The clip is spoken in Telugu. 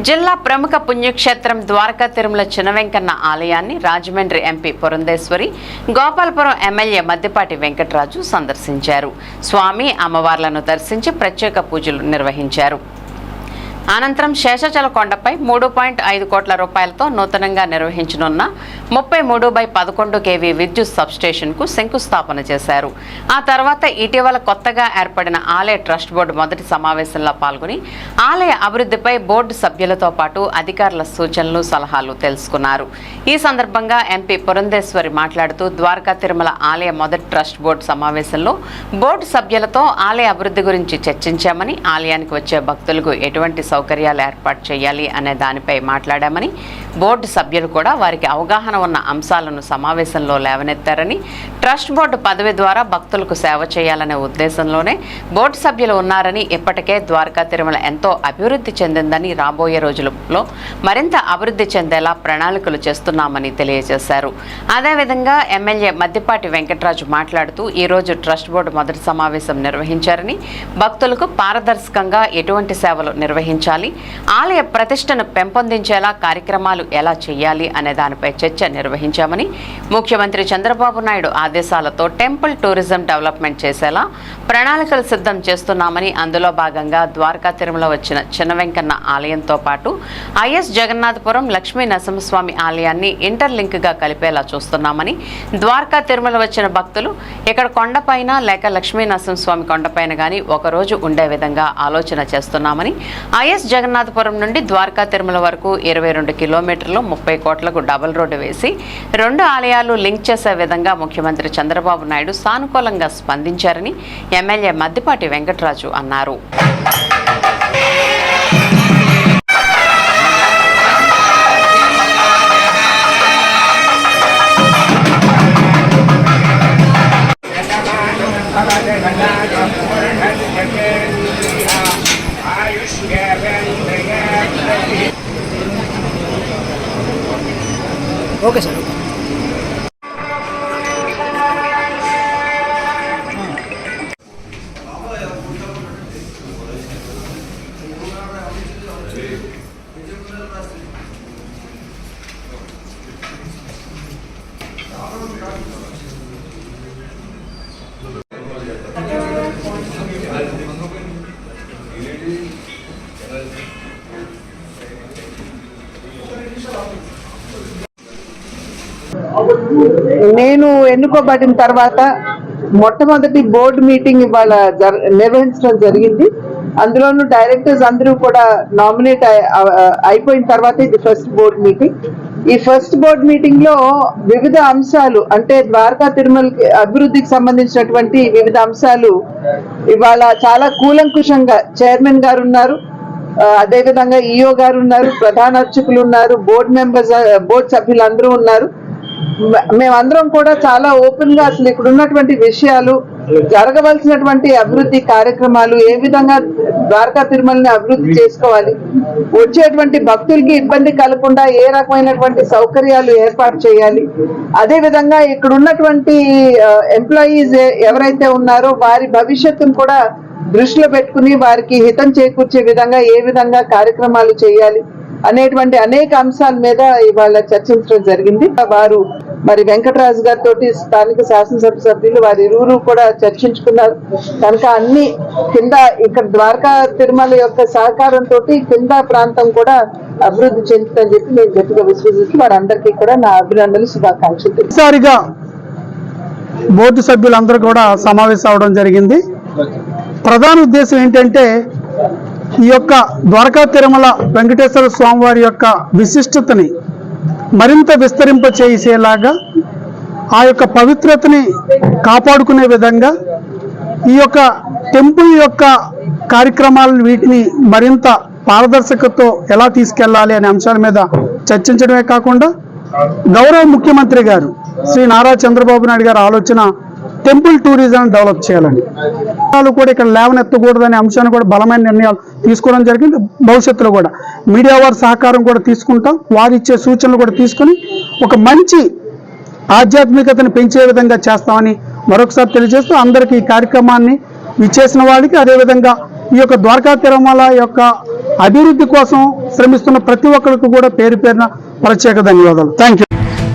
జిల్లా ప్రముఖ పుణ్యక్షేత్రం ద్వారకా తిరుమల చినవెంకన్న ఆలయాన్ని రాజమండ్రి ఎంపీ పురంధేశ్వరి, గోపాలపురం ఎమ్మెల్యే మద్దిపాటి వెంకటరాజు సందర్శించారు. స్వామి అమ్మవార్లను దర్శించి ప్రత్యేక పూజలు నిర్వహించారు. అనంతరం శేషాచల కొండపై 3.5 కోట్ల రూపాయలతో నూతనంగా నిర్వహించనున్న 33/11 kV విద్యుత్ సబ్స్టేషన్కు శంకుస్థాపన చేశారు. ఆ తర్వాత ఇటీవల కొత్తగా ఏర్పడిన ఆలయ ట్రస్ట్ బోర్డు మొదటి సమావేశంలో పాల్గొని ఆలయ అభివృద్ధిపై బోర్డు సభ్యులతో పాటు అధికారుల సూచనలు, సలహాలు తెలుసుకున్నారు. ఈ సందర్భంగా ఎంపీ పురంధేశ్వరి మాట్లాడుతూ ద్వారకా తిరుమల ఆలయ మొదటి ట్రస్ట్ బోర్డు సమావేశంలో బోర్డు సభ్యులతో ఆలయ అభివృద్ధి గురించి చర్చించామని, ఆలయానికి వచ్చే భక్తులకు ఎటువంటి సౌకర్యాలు ఏర్పాటు చేయాలి అనే దానిపై మాట్లాడామని, బోర్డు సభ్యులు కూడా వారికి అవగాహన ఉన్న అంశాలను సమావేశంలో లేవనెత్తారని, ట్రస్ట్ బోర్డు పదవి ద్వారా భక్తులకు సేవ చేయాలనే ఉద్దేశంలోనే బోర్డు సభ్యులు ఉన్నారని, ఇప్పటికే ద్వారకా తిరుమల ఎంతో అభివృద్ధి చెందిందని, రాబోయే రోజుల్లో మరింత అభివృద్ధి చెందేలా ప్రణాళికలు చేస్తున్నామని తెలియజేశారు. అదేవిధంగా ఎమ్మెల్యే మద్దిపాటి వెంకటరాజు మాట్లాడుతూ ఈరోజు ట్రస్ట్ బోర్డు మొదటి సమావేశం నిర్వహించారని, భక్తులకు పారదర్శకంగా ఎటువంటి సేవలు నిర్వహించాలి, ఆలయ ప్రతిష్టను పెంపొందించేలా కార్యక్రమాలు ఎలా చేయాలి అనే దానిపై చర్చ నిర్వహించామని, ముఖ్యమంత్రి చంద్రబాబు నాయుడు ఆదేశాలతో టెంపుల్ టూరిజం డెవలప్మెంట్ చేసేలా ప్రణాళికలు సిద్ధం చేస్తున్నామని, అందులో భాగంగా ద్వారకా తిరుమల వచ్చిన చినవెంకన్న ఆలయంతో పాటు ఐఎస్ జగన్నాథపురం లక్ష్మీ నరసింహస్వామి ఆలయాన్ని ఇంటర్లింక్గా కలిపేలా చూస్తున్నామని, ద్వారకా తిరుమల వచ్చిన భక్తులు ఇక్కడ కొండపైన లేక లక్ష్మీ నరసింహస్వామి కొండపైన కానీ ఒకరోజు ఉండే విధంగా ఆలోచన చేస్తున్నామని, ఐఎస్ జగన్నాథపురం నుండి ద్వారకా తిరుమల వరకు 22 కిలోమీటర్లు 30 కోట్లకు డబుల్ రోడ్డు వేసి 2 ఆలయాలు లింక్ చేసే విధంగా ముఖ్యమంత్రి చంద్రబాబు నాయుడు సానుకూలంగా స్పందించారని ఎమ్మెల్యే మద్దిపాటి వెంకటరాజు అన్నారు. Okay sir. నేను ఎన్నుకోబడిన తర్వాత మొట్టమొదటి బోర్డు మీటింగ్ ఇవాళ నిర్వహించడం జరిగింది. అందులోనూ డైరెక్టర్స్ అందరూ కూడా నామినేట్ అయిపోయిన తర్వాత ఇది ఫస్ట్ బోర్డు మీటింగ్. ఈ ఫస్ట్ బోర్డు మీటింగ్ లో వివిధ అంశాలు, అంటే ద్వారకా తిరుమలకి అభివృద్ధికి సంబంధించినటువంటి వివిధ అంశాలు ఇవాళ చాలా కూలంకుషంగా చైర్మన్ గారు ఉన్నారు, అదేవిధంగా ఈఓ గారు ఉన్నారు, ప్రధాన అర్చకులు ఉన్నారు, బోర్డు మెంబర్స్, బోర్డు సభ్యులు అందరూ ఉన్నారు. మేమందరం కూడా చాలా ఓపెన్ గా అసలు ఇక్కడ ఉన్నటువంటి విషయాలు, జరగవలసినటువంటి అభివృద్ధి కార్యక్రమాలు, ఏ విధంగా ద్వారకా తిరుమలని అభివృద్ధి చేసుకోవాలి, వచ్చేటువంటి భక్తులకి ఇబ్బంది కలగకుండా ఏ రకమైనటువంటి సౌకర్యాలు ఏర్పాటు చేయాలి, అదే విధంగా ఇక్కడ ఉన్నటువంటి ఎంప్లాయీస్ ఎవరైతే ఉన్నారో వారి భవిష్యత్తును కూడా దృష్టిలో పెట్టుకుని వారికి హితం చేకూర్చే విధంగా ఏ విధంగా కార్యక్రమాలు చేయాలి అనేటువంటి అనేక అంశాల మీద ఇవాళ చర్చించడం జరిగింది. వారు మరి వెంకటరాజు గారితో స్థానిక శాసనసభ సభ్యులు వారి ఇరువురు కూడా చర్చించుకున్నారు. కనుక అన్ని కింద ఇక్కడ ద్వారకా తిరుమల యొక్క సహకారంతో కింద ప్రాంతం కూడా అభివృద్ధి చెందుతుందని చెప్పి నేను గట్టిగా విశ్వసిస్తూ వారందరికీ కూడా నా అభినందనలు, శుభాకాంక్షలు. ఈసారిగా బోర్డు సభ్యులందరూ కూడా సమావేశం అవడం జరిగింది. ప్రధాన ఉద్దేశం ఏంటంటే ఈ యొక్క ద్వారకా తిరుమల వెంకటేశ్వర స్వామి వారి యొక్క విశిష్టతని మరింత విస్తరింప చేసేలాగా, ఆ యొక్క పవిత్రతని కాపాడుకునే విధంగా ఈ యొక్క టెంపుల్ యొక్క కార్యక్రమాలను వీటిని మరింత పారదర్శకతతో ఎలా తీసుకెళ్లాలి అనే అంశాల మీద చర్చించడమే కాకుండా గౌరవ ముఖ్యమంత్రి గారు శ్రీ నారా చంద్రబాబు నాయుడు గారి ఆలోచన టెంపుల్ టూరిజం డెవలప్ చేయాలని, వాళ్ళు కూడా ఇక్కడ లేవనెత్తకూడదనే అంశాన్ని కూడా బలమైన నిర్ణయాలు తీసుకోవడం జరిగింది. భవిష్యత్తులో కూడా మీడియా వారి సహకారం కూడా తీసుకుంటాం, వారు ఇచ్చే సూచనలు కూడా తీసుకుని ఒక మంచి ఆధ్యాత్మికతను పెంచే విధంగా చేస్తామని మరొకసారి తెలియజేస్తూ అందరికీ ఈ కార్యక్రమాన్ని విచ్చేసిన వాళ్ళకి, అదేవిధంగా ఈ యొక్క ద్వారకా తిరుమల యొక్క అభివృద్ధి కోసం శ్రమిస్తున్న ప్రతి ఒక్కరికి కూడా పేరు పేరున ప్రత్యేక ధన్యవాదాలు. Thank you.